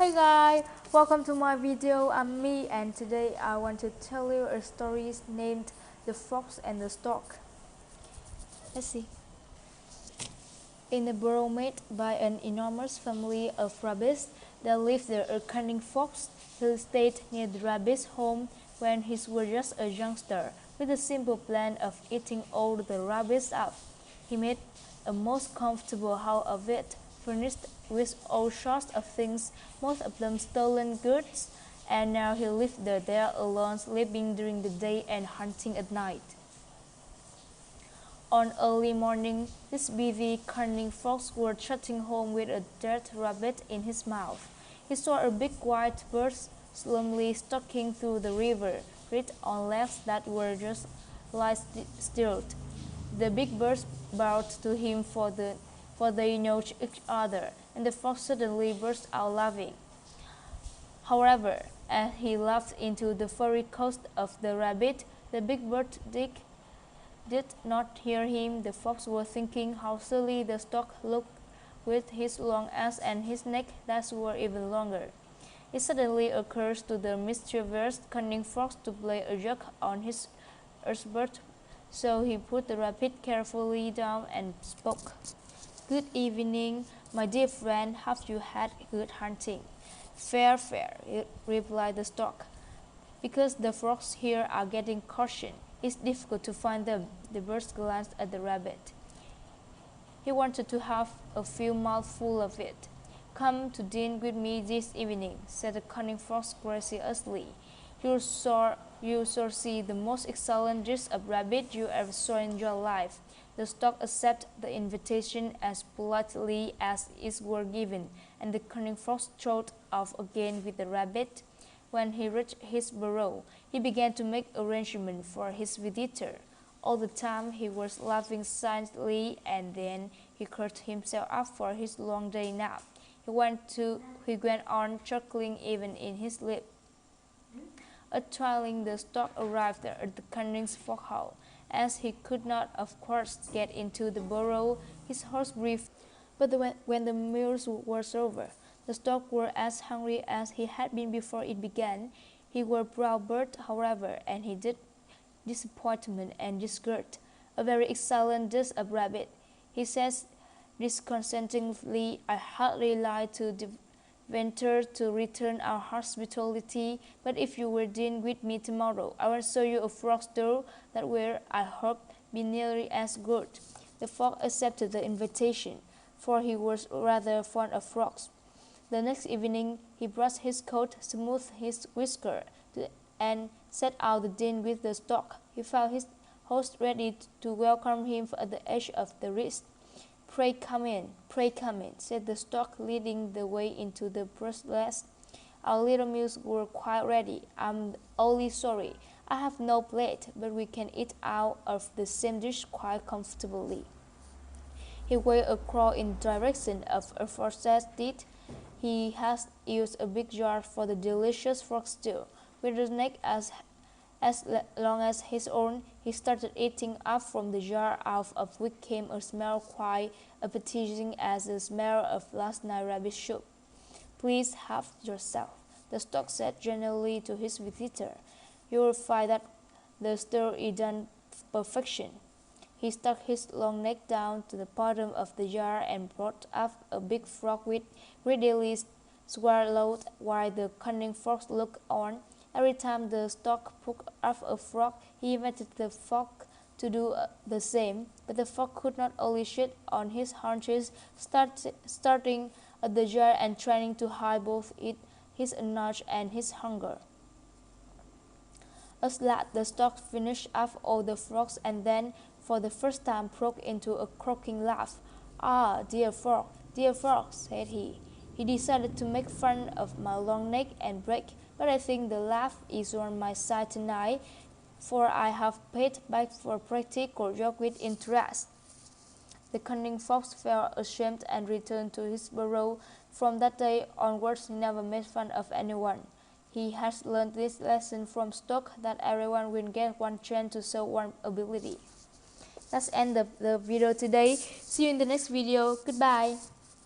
Hey guys, welcome to my video. I'm me and today I want to tell you a story named The Fox and the Stork. Let's see. In a burrow made by an enormous family of rabbits, there lived a cunning fox who stayed near the rabbit's home when he was just a youngster, with the simple plan of eating all the rabbits up. He made a most comfortable house of it, furnished with all sorts of things, most of them stolen goods, and now he lived there alone, sleeping during the day and hunting at night. On early morning, this beefy, cunning fox was trotting home with a dead rabbit in his mouth. He saw a big white bird slowly stalking through the river, rid on legs that were just like steel. The big birds bowed to him for they know each other, and the fox suddenly burst out laughing. However, as he laughed into the furry coat of the rabbit, the big bird did not hear him. The fox was thinking how silly the stork looked with his long ass and his neck that were even longer. It suddenly occurs to the mischievous, cunning fox to play a joke on his earthbird, so he put the rabbit carefully down and spoke. "Good evening, my dear friend. Have you had good hunting?" "Fair, fair," replied the stork. "Because the frogs here are getting caution, it's difficult to find them." The bird glanced at the rabbit. He wanted to have a few mouthfuls of it. "Come to dine with me this evening," said the cunning fox graciously. You shall see the most excellent dish of rabbit you ever saw in your life." The stork accepted the invitation as politely as it were given, and the cunning fox trotted off again with the rabbit. When he reached his burrow, he began to make arrangements for his visitor. All the time he was laughing silently, and then he curled himself up for his long day nap. He went on chuckling even in his sleep. At twilight, the stork arrived at the cunning fox house. As he could not, of course, get into the burrow, his horse breathed. But when the meal was over, the stork was as hungry as he had been before it began. He was a proud bird, however, and he did disappointment and disgust. "A very excellent dish of rabbit," he says disconcertingly. "I hardly like to venture to return our hospitality, but if you will dine with me tomorrow, I will show you a frog stew that will, I hope, be nearly as good." The fox accepted the invitation, for he was rather fond of frogs. The next evening he brushed his coat, smoothed his whisker, and set out to dine with the stork. He found his host ready to welcome him at the edge of the reeds. Pray come in," said the stork, leading the way into the bird's nest. "Our little meals were quite ready. I'm only sorry I have no plate, but we can eat out of the same dish quite comfortably." He waved a claw in the direction of aforesaid. He had used a big jar for the delicious frog stew. With a neck as long as his own, he started eating up from the jar, out of which came a smell quite appetizing as the smell of last night's rabbit soup. "Please help yourself," the stork said gently to his visitor. "You will find that the stew is done perfection." He stuck his long neck down to the bottom of the jar and brought up a big frog which greedily swallowed, while the cunning fox looked on. Every time the stork picked up a frog, he invited the fox to do the same, but the fox could not only sit on his haunches, starting at the jar and trying to hide both his annoyance and his hunger. At last the stork finished up all the frogs, and then, for the first time, broke into a croaking laugh. "Ah, dear frog," said he. "He decided to make fun of my long neck and break, but I think the laugh is on my side tonight, for I have paid back for practical joke with interest." The cunning fox felt ashamed and returned to his burrow. From that day onwards he never made fun of anyone. He has learned this lesson from stork, that everyone will get one chance to show one ability. That's the end of the video today. See you in the next video. Goodbye.